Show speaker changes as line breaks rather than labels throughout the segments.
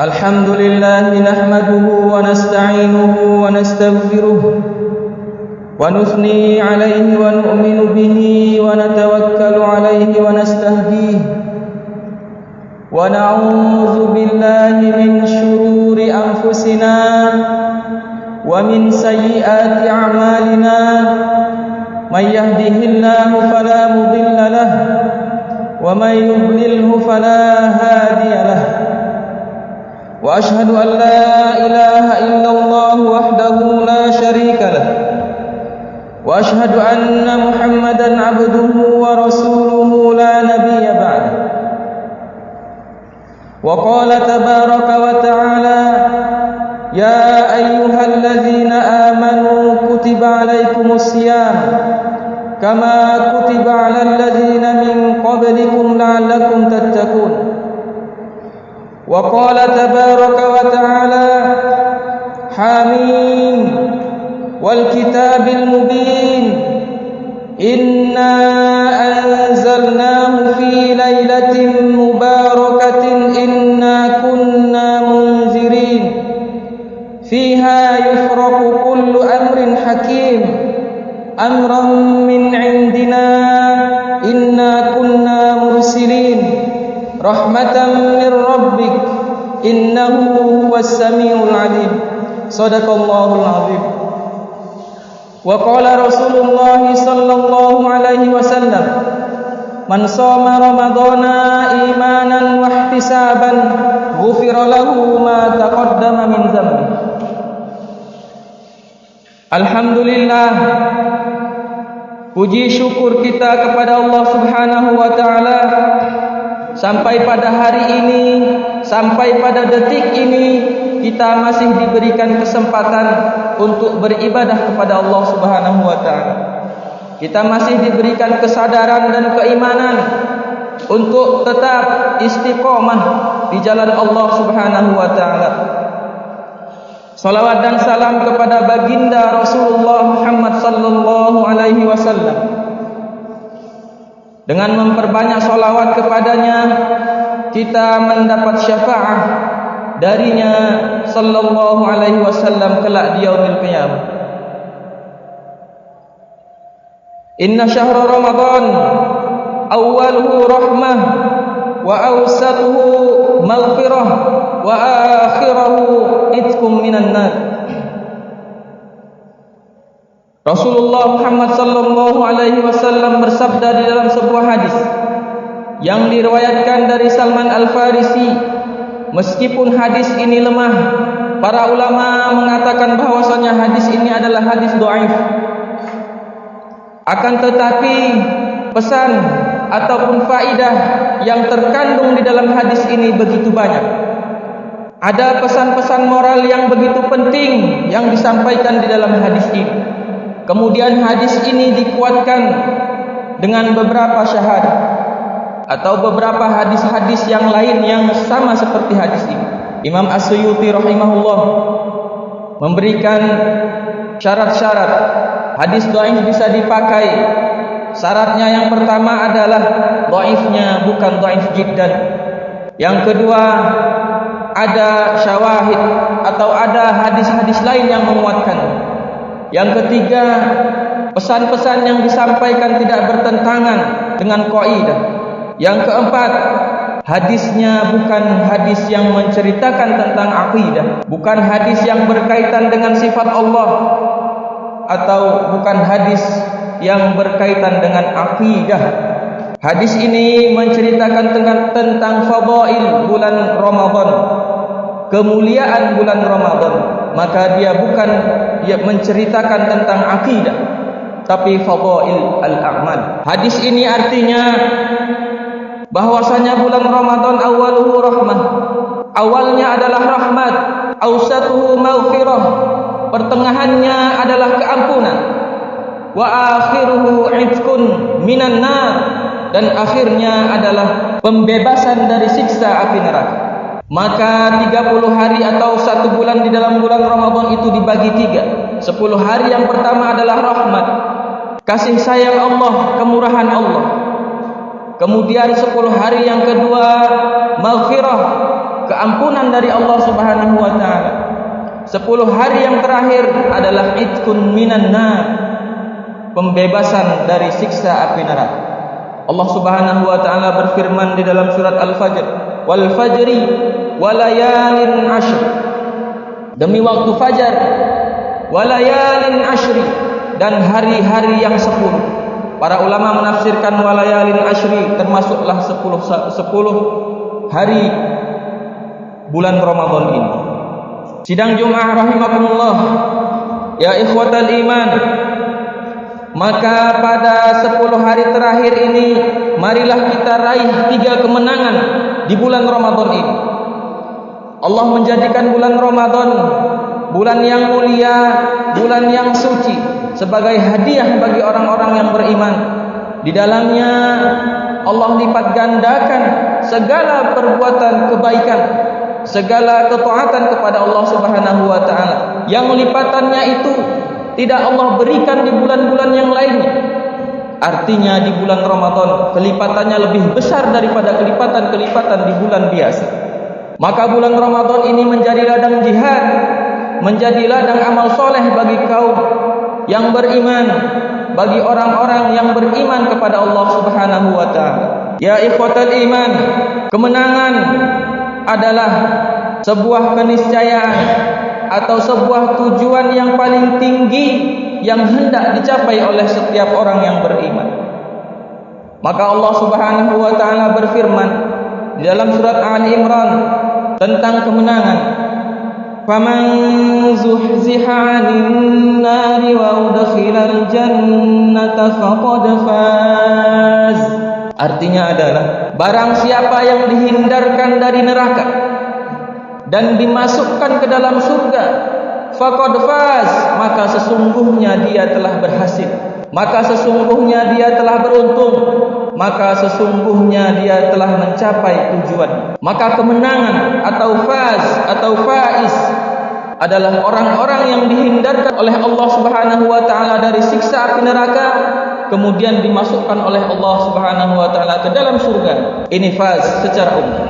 الحمد لله نحمده ونستعينه ونستغفره ونثني عليه ونؤمن به ونتوكل عليه ونستهديه ونعوذ بالله من شرور أنفسنا ومن سيئات أعمالنا من يهده الله فلا مضل له ومن يضلله فلا هادي له وأشهد أن لا إله إلا الله وحده لا شريك له وأشهد أن محمدا عبده ورسوله لا نبي بعده وقال تبارك وتعالى يا أيها الذين آمنوا كتب عليكم الصيام كما كتب على الذين من قبلكم لعلكم تتقون وقال تبارك وتعالى حامين والكتاب المبين إنا أنزلناه في ليلة مباركة إنا كنا منذرين فيها يفرق كل أمر حكيم أمرا من عندنا إنا كنا مرسلين رحمة من ربك إنه هو السميع العليم صدق الله العظيم وقال رسول الله صلى الله عليه وسلم من صام رمضان إيمانا واحتسابا غفر له ما تقدم من ذنبه. Alhamdulillah, puji syukur kita kepada Allah Subhanahu wa taala. Sampai pada hari ini, sampai pada detik ini, kita masih diberikan kesempatan untuk beribadah kepada Allah Subhanahu wa taala. Kita masih diberikan kesadaran dan keimanan untuk tetap istiqomah di jalan Allah Subhanahu wa taala. Salawat dan salam kepada baginda Rasulullah Muhammad sallallahu alaihi wasallam. Dengan memperbanyak salawat kepadanya, kita mendapat syafaat darinya sallallahu alaihi wasallam kelak di yaumil qiyamah. Inna syahra Ramadan awwaluhu rahmah wa awsatuhu maghfirah wa akhirahu itqum minan nar. Rasulullah Muhammad sallallahu alaihi wasallam bersabda di dalam sebuah hadis yang diriwayatkan dari Salman Al-Farisi. Meskipun hadis ini lemah, para ulama mengatakan bahwasanya hadis ini adalah hadis dhaif. Akan tetapi pesan ataupun faidah yang terkandung di dalam hadis ini begitu banyak. Ada pesan-pesan moral yang begitu penting yang disampaikan di dalam hadis ini. Kemudian hadis ini dikuatkan dengan beberapa syahadat atau beberapa hadis-hadis yang lain yang sama seperti hadis ini. Imam As-Suyuti rahimahullah memberikan syarat-syarat hadis dhaif bisa dipakai. Syaratnya yang pertama adalah dhaifnya bukan dhaif jiddan. Yang kedua, ada syawahid atau ada hadis-hadis lain yang menguatkan. Yang ketiga, pesan-pesan yang disampaikan tidak bertentangan dengan kaidah. Yang keempat, hadisnya bukan hadis yang menceritakan tentang akidah, bukan hadis yang berkaitan dengan sifat Allah, atau bukan hadis yang berkaitan dengan akidah. Hadis ini menceritakan tentang fadail bulan Ramadan, kemuliaan bulan Ramadan. Maka dia bukan menceritakan tentang akidah, tapi fadail al-a'mal. Hadis ini artinya bahwasanya bulan Ramadan awaluhu rahmah, awalnya adalah rahmat, awsatuhu maghfirah, pertengahannya adalah keampunan, wa akhiruhu itqun minan nar, dan akhirnya adalah pembebasan dari siksa api neraka. Maka 30 hari atau 1 bulan di dalam bulan Ramadan itu dibagi 3. 10 hari yang pertama adalah rahmat, kasih sayang Allah, kemurahan Allah. Kemudian 10 hari yang kedua maghfirah, keampunan dari Allah Subhanahu wa taala. 10 hari yang terakhir adalah itqun minan nar, pembebasan dari siksa api neraka. Allah Subhanahu wa taala berfirman di dalam surat Al-Fajr, "Wal fajri walayalin ashr." Demi waktu fajar, walayalin ashri, dan hari-hari yang 10. Para ulama menafsirkan walayalin ashri termasuklah 10 hari bulan Ramadan ini. Sidang Jumat rahimakumullah, ya ikhwatal iman, maka pada 10 hari terakhir ini marilah kita raih 3 kemenangan di bulan Ramadan ini. Allah menjadikan bulan Ramadan bulan yang mulia, bulan yang suci, sebagai hadiah bagi orang-orang yang beriman. Di dalamnya Allah lipat gandakan segala perbuatan kebaikan, segala ketaatan kepada Allah Subhanahu wa taala. Yang lipatannya itu tidak Allah berikan di bulan-bulan yang lainnya. Artinya di bulan Ramadan kelipatannya lebih besar daripada kelipatan-kelipatan di bulan biasa. Maka bulan Ramadan ini menjadi ladang jihad, menjadi ladang amal soleh bagi kaum yang beriman, bagi orang-orang yang beriman kepada Allah Subhanahu wa taala. Ya ikhwatal iman, kemenangan adalah sebuah keniscayaan atau sebuah tujuan yang paling tinggi yang hendak dicapai oleh setiap orang yang beriman. Maka Allah Subhanahu wa taala berfirman di dalam surat Ali Imran tentang kemenangan, "Faman zuhziha 'anil nari wa udkhilal jannata faqad faz." Artinya adalah barang siapa yang dihindarkan dari neraka dan dimasukkan ke dalam surga, faqad faz, maka sesungguhnya dia telah berhasil, maka sesungguhnya dia telah beruntung, maka sesungguhnya dia telah mencapai tujuan. Maka kemenangan atau faz atau faiz adalah orang-orang yang dihindarkan oleh Allah Subhanahu wa taala dari siksa api neraka, kemudian dimasukkan oleh Allah Subhanahu wa taala ke dalam surga. Ini faz secara umum.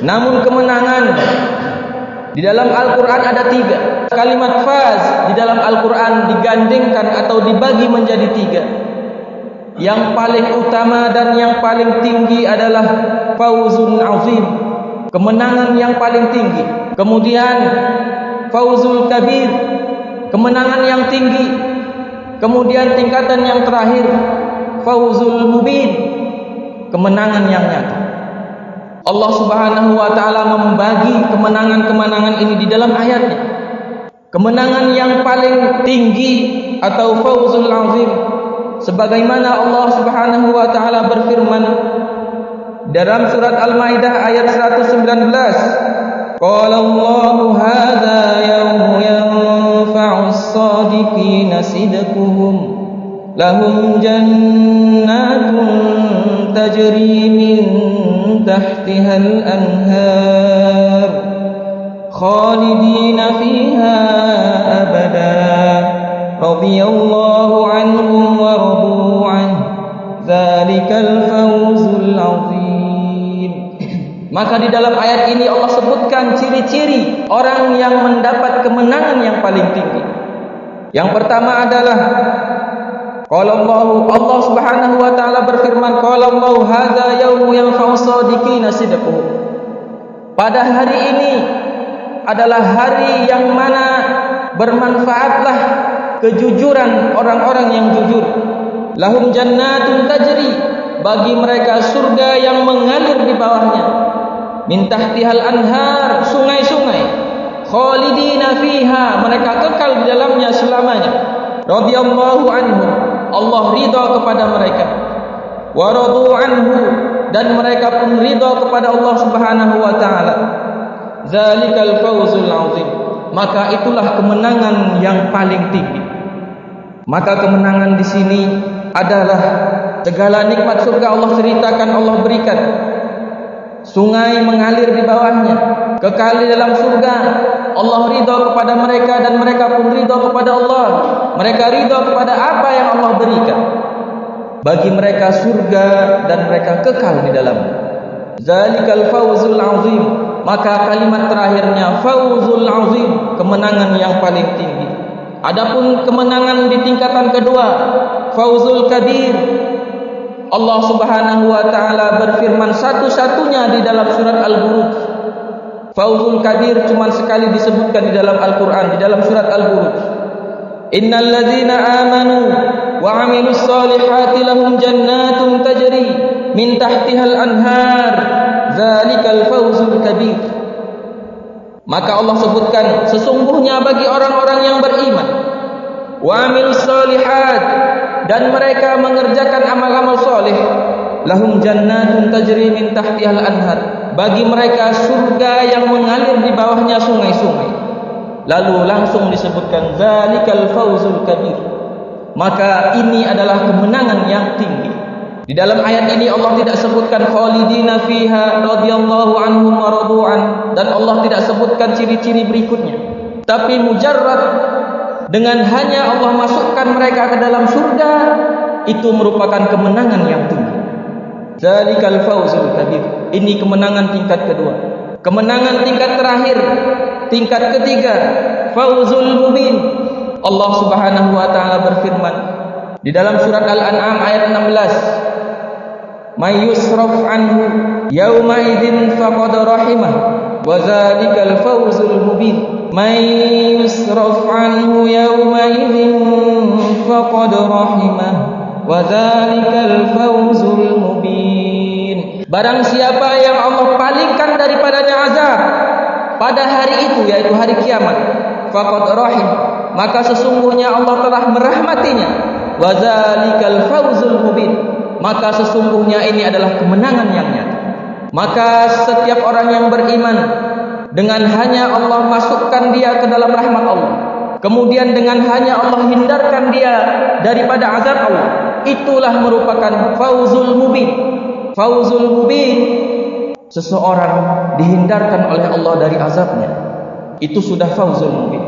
Namun kemenangan di dalam Al-Quran ada 3. Kalimat faz di dalam Al-Quran digandingkan atau dibagi menjadi 3. Yang paling utama dan yang paling tinggi adalah fauzun azim, kemenangan yang paling tinggi. Kemudian fauzul kabir, kemenangan yang tinggi. Kemudian tingkatan yang terakhir fauzul mubin, kemenangan yang nyata. Allah Subhanahu wa taala membagi kemenangan-kemenangan ini di dalam ayatnya. Kemenangan yang paling tinggi atau fauzul azim, sebagaimana Allah Subhanahu wa taala berfirman dalam surat Al-Maidah ayat 119, "Qala Allahu hadza yaumu yanfa'us shadiqina sidquhum lahum jannatun tajri min tahtihal anhar khalidina fiha abada radhiyallahu anhum wa radu an dzalikal fawzul azim." Maka di dalam ayat ini Allah sebutkan ciri-ciri orang yang mendapat kemenangan yang paling tinggi. Yang pertama adalah Allah Subhanahu wa taala berfirman, "Qala Allahu hadza yaumu yanfa'us shadiqina sidquhum." Pada hari ini adalah hari yang mana bermanfaatlah kejujuran orang-orang yang jujur. Lahum jannatun tajri, bagi mereka surga yang mengalir di bawahnya. Min tahtihal anhar, sungai-sungai. Khalidina fiha, mereka kekal di dalamnya selamanya. Radhiyallahu anhu, Allah ridha kepada mereka. Wa radu anhu, dan mereka pun ridha kepada Allah Subhanahu wa taala. Zalikal fawzul azim, maka itulah kemenangan yang paling tinggi. Maka kemenangan di sini adalah segala nikmat surga Allah ceritakan, Allah berikan. Sungai mengalir di bawahnya, kekal di dalam surga. Allah ridha kepada mereka dan mereka pun ridha kepada Allah. Mereka ridha kepada apa yang Allah berikan. Bagi mereka surga dan mereka kekal di dalamnya. Zalikal fawzul azim, maka kalimat terakhirnya fauzul azim, kemenangan yang paling tinggi. Adapun kemenangan di tingkatan kedua, fauzul kabir, Allah Subhanahu wa taala berfirman satu-satunya di dalam surat Al-Buruj. Fauzul kabir cuma sekali disebutkan di dalam Al-Qur'an, di dalam surat Al-Buruj. Innal ladzina amanu wa 'amilus solihati lahum jannatun tajri min tahtihal anhar, dzalikal fauzul kabir. Maka Allah sebutkan sesungguhnya bagi orang-orang yang beriman wa 'amilus solihat, dan mereka mengerjakan amal-amal soleh, lahum jannatun tajri min tahtihal anhar, bagi mereka surga yang mengalir di bawahnya sungai-sungai. Lalu langsung disebutkan dzalikal fauzul kabir, maka ini adalah kemenangan yang tinggi. Di dalam ayat ini Allah tidak sebutkan khalidina fiha radhiyallahu anhum wa radu'an, dan Allah tidak sebutkan ciri-ciri berikutnya. Tapi mujarrad dengan hanya Allah masukkan mereka ke dalam surga, itu merupakan kemenangan yang tinggi. Dzalikal fauzul kabir. Ini kemenangan tingkat kedua. Kemenangan tingkat terakhir, tingkat ketiga, fauzul mubin. Allah Subhanahu wa taala berfirman di dalam surat Al-An'am ayat 16, may yusraf anhu yauma idzin faqad rahimah wa dzalikal fauzul mubin. May yusraf anhu yauma idzin faqad rahimah wa dzalikal fauzul mubin. Barang siapa yang Allah palingkan daripadanya azab pada hari itu, yaitu hari kiamat, faqad rahim, maka sesungguhnya Allah telah merahmatinya. Wa dzalikal fauzul mubin, maka sesungguhnya ini adalah kemenangan yang nyata. Maka setiap orang yang beriman, dengan hanya Allah masukkan dia ke dalam rahmat Allah, kemudian dengan hanya Allah hindarkan dia daripada azab Allah, itulah merupakan fauzul mubin. Fauzul mubin, seseorang dihindarkan oleh Allah dari azabnya, itu sudah fauzul mubin.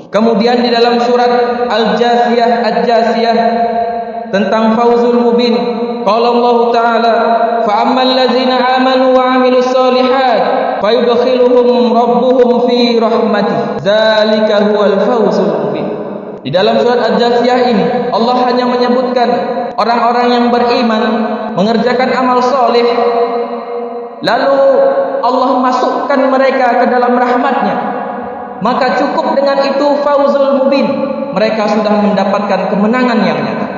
Kemudian di dalam surat Al-Jasiyah tentang fauzul mubin, qala Allah Ta'ala fa ammal ladzina amanu wa 'amilus solihat fayudkhiluhum rabbuhum fi rahmatih, dzalika huwal fauzul mubin. Di dalam surat Al-Jasiyah ini Allah hanya menyebutkan orang-orang yang beriman mengerjakan amal soleh, lalu Allah masukkan mereka ke dalam rahmatnya, maka cukup dengan itu fauzul mubin, mereka sudah mendapatkan kemenangan yang nyata.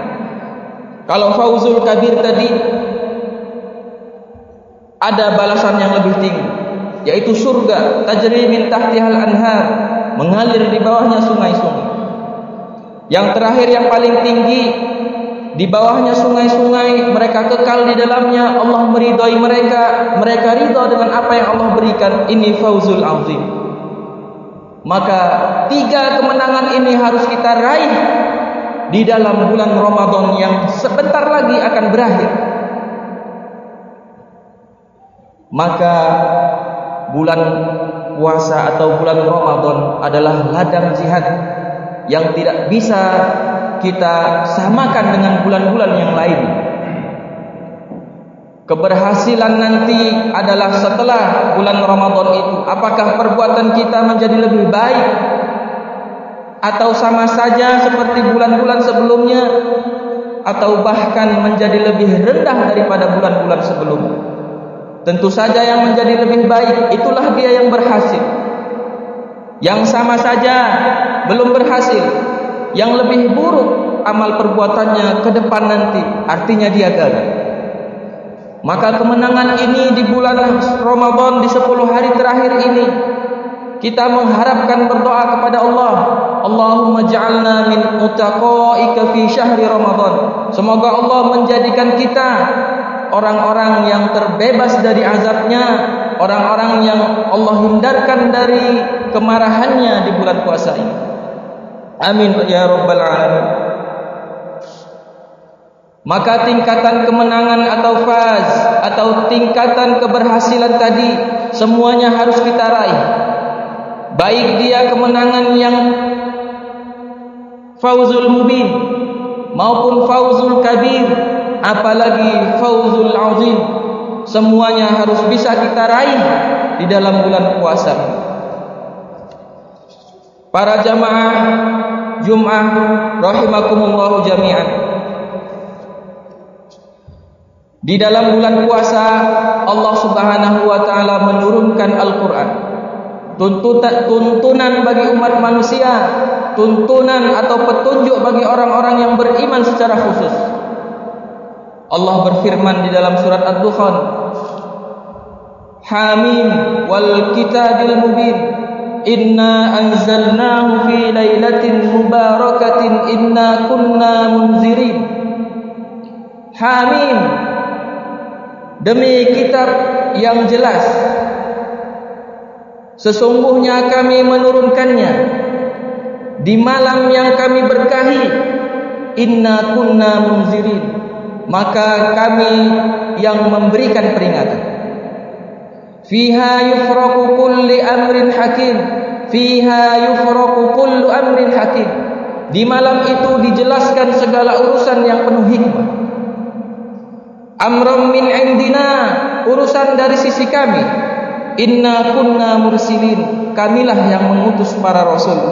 Kalau fauzul kabir tadi ada balasan yang lebih tinggi, yaitu surga, tajri min tahtihal anhar, mengalir di bawahnya sungai-sungai. Yang terakhir yang paling tinggi, di bawahnya sungai-sungai, mereka kekal di dalamnya, Allah meridhai mereka, mereka ridha dengan apa yang Allah berikan. Ini fauzul azim. Maka tiga kemenangan ini harus kita raih di dalam bulan Ramadan yang sebentar lagi akan berakhir. Maka bulan puasa atau bulan Ramadan adalah ladang jihad yang tidak bisa kita samakan dengan bulan-bulan yang lain. Keberhasilan nanti adalah setelah bulan Ramadan itu. Apakah perbuatan kita menjadi lebih baik atau sama saja seperti bulan-bulan sebelumnya, atau bahkan menjadi lebih rendah daripada bulan-bulan sebelumnya? Tentu saja yang menjadi lebih baik itulah dia yang berhasil. Yang sama saja belum berhasil, yang lebih buruk amal perbuatannya ke depan nanti, artinya dia gagal. Maka kemenangan ini di bulan Ramadan, di 10 hari terakhir ini, kita mengharapkan, berdoa kepada Allah, Allahumma ja'alna min mutaqaika fi syahri Ramadan. Semoga Allah menjadikan kita orang-orang yang terbebas dari azabnya, orang-orang yang Allah hindarkan dari kemarahannya di bulan puasa ini. Amin ya rabbal alamin. Maka tingkatan kemenangan atau faz atau tingkatan keberhasilan tadi semuanya harus kita raih. Baik dia kemenangan yang fauzul mubin maupun fauzul kabir, apalagi fauzul azim. semuanya harus bisa kita raih di dalam bulan puasa. Para jamaah Jum'ah rahimakumullah jami'an. Di dalam bulan puasa Allah Subhanahu wa taala menurunkan Al-Qur'an. Tuntunan bagi umat manusia, tuntunan atau petunjuk bagi orang-orang yang beriman secara khusus. Allah berfirman di dalam surat Ad-Dukhan, Hamim wal kitabil mubin, inna anzalnahu fi lailatin mubarakatin inna kunna munzirin. Hamim, demi kitab yang jelas, sesungguhnya kami menurunkannya di malam yang kami berkahi. Inna kunna munzirin, maka kami yang memberikan peringatan. Fiha yufraqu kulli amrin hakim, fiha yufraqu kullu amrin hakim. Di malam itu dijelaskan segala urusan yang penuh hikmah. Amram min indina, urusan dari sisi kami. Inna kunna mursilin, kamilah yang mengutus para rasul.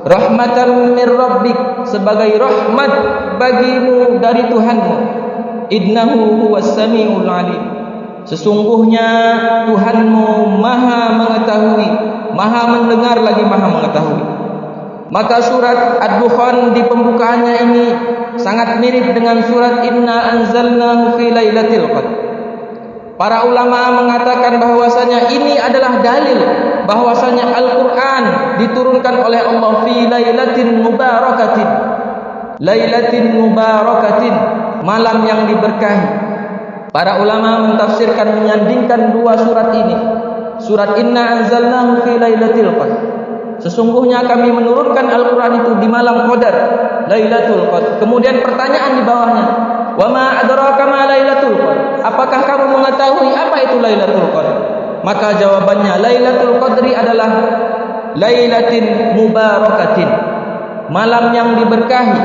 Rahmatan min rabbik, sebagai rahmat bagimu dari Tuhanmu. Innahu huwas samiul alim, sesungguhnya Tuhanmu maha mengetahui, maha mendengar lagi maha mengetahui. Maka surat Ad-Dukhan di pembukaannya ini sangat mirip dengan surat Inna anzalnahu fi lailatul qadr. Para ulama mengatakan bahwasanya ini adalah dalil bahwasanya Al-Qur'an diturunkan oleh Allah fi lailatin mubarakatin. Lailatin mubarakatin, malam yang diberkahi. Para ulama mentafsirkan menyandingkan dua surat ini. Surat Inna anzalnahu fi lailatul qadr, sesungguhnya kami menurunkan Al-Quran itu di malam Qadar, Lailatul Qadar. Kemudian pertanyaan di bawahnya, wa ma adraka ma Lailatul Qadar, apakah kamu mengetahui apa itu Lailatul Qadar? Maka jawabannya, Lailatul Qadri adalah Lailatin mubarakatin, malam yang diberkahi.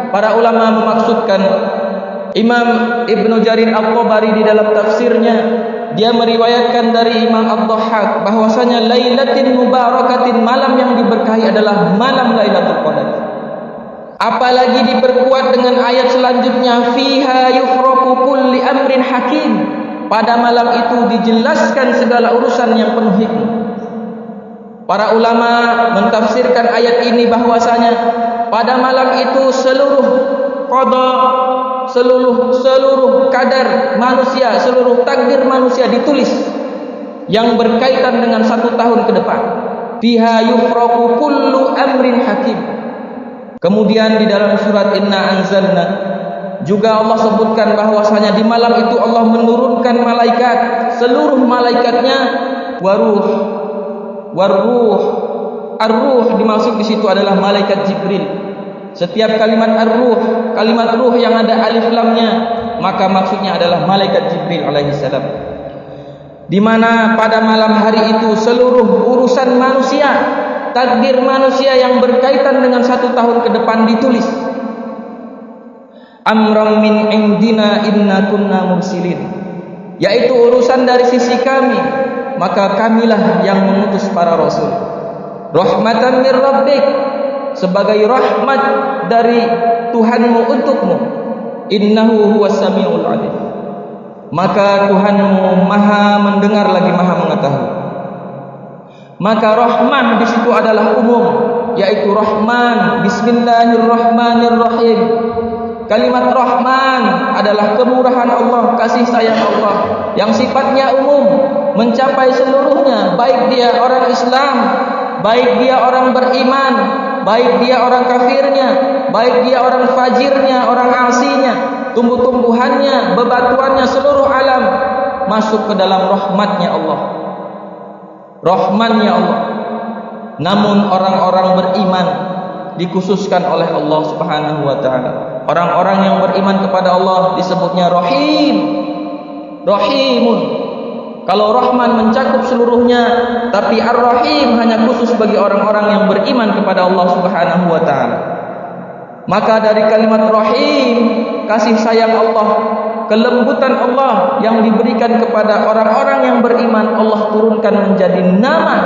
Para ulama memaksudkan, Imam Ibnu Jarir Al-Tabari di dalam tafsirnya, dia meriwayatkan dari Imam Ad-Dhahhak bahwasanya Lailatin mubarakatin, malam yang diberkahi adalah malam Lailatul Qadar. Apalagi diperkuat dengan ayat selanjutnya, fiha yufraqu kulli amrin hakim, pada malam itu dijelaskan segala urusan yang penuh hikmah. Para ulama mentafsirkan ayat ini bahwasanya pada malam itu seluruh qada, seluruh kadar manusia, seluruh takdir manusia ditulis yang berkaitan dengan 1 tahun ke depan. Fiha yufraqu kullu amrin hakim. Kemudian di dalam surat Inna anzalna juga Allah sebutkan bahwasanya di malam itu Allah menurunkan malaikat, seluruh malaikatnya, waruh. Ar-ruh dimaksud di situ adalah malaikat Jibril. Setiap kalimat ar-ruh, kalimat ruh yang ada alif lamnya, maka maksudnya adalah malaikat Jibril alaihissalam. Di mana pada malam hari itu seluruh urusan manusia, takdir manusia yang berkaitan dengan 1 tahun ke depan ditulis. Amram min indina inna kunna mursilin, yaitu urusan dari sisi kami, maka kamilah yang mengutus para rasul. Rahmatan min rabbik, sebagai rahmat dari Tuhanmu untukmu. Innahu huwas samiul alim, maka Tuhanmu maha mendengar lagi maha mengetahui. Maka rahman di situ adalah umum, yaitu Rahman. Bismillahirrahmanirrahim. Kalimat Rahman adalah kemurahan Allah, kasih sayang Allah yang sifatnya umum, mencapai seluruhnya, baik dia orang Islam, baik dia orang beriman, baik dia orang kafirnya, baik dia orang fajirnya, orang asinya, tumbuh-tumbuhannya, bebatuannya, seluruh alam masuk ke dalam rahmatnya Allah, rahmannya Allah. Namun orang-orang beriman dikhususkan oleh Allah Subhanahu wa taala. Orang-orang yang beriman kepada Allah disebutnya Rahim, Rahimun. Kalau Rahman mencakup seluruhnya, tapi Ar-Rahim hanya khusus bagi orang-orang yang beriman kepada Allah Subhanahu wa taala. Maka dari kalimat Rahim, kasih sayang Allah, kelembutan Allah yang diberikan memberikan kepada orang-orang yang beriman, Allah turunkan menjadi nama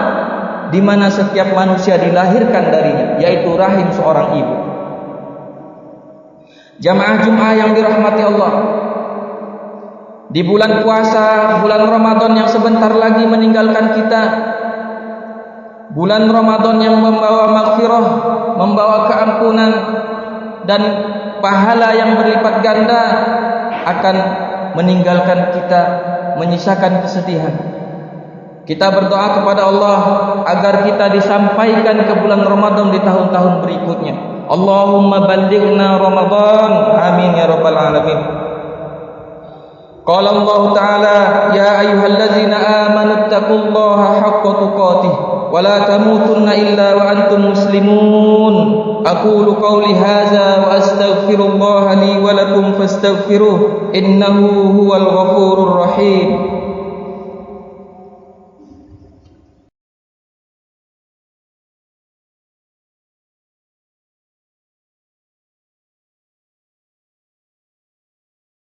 di mana setiap manusia dilahirkan darinya, yaitu rahim seorang ibu. Jamaah Jum'ah yang dirahmati Allah, di bulan puasa, bulan Ramadan yang sebentar lagi meninggalkan kita, bulan Ramadan yang membawa maghfirah, membawa keampunan dan pahala yang berlipat ganda, akan meninggalkan kita, menyisakan kesedihan. Kita berdoa kepada Allah agar kita disampaikan ke bulan Ramadan di tahun-tahun berikutnya. Allahumma ballighna Ramadan, amin ya rabbal alamin. Qala Allah Ta'ala, ya ayyuhallazina amanu taqullaha haqqa tuqatih wa la tamutunna illa wa antum muslimun. Aqulu qawli hadza wa astaghfirullaha li wa lakum fastaghfiruh innahu huwal ghafurur rahim.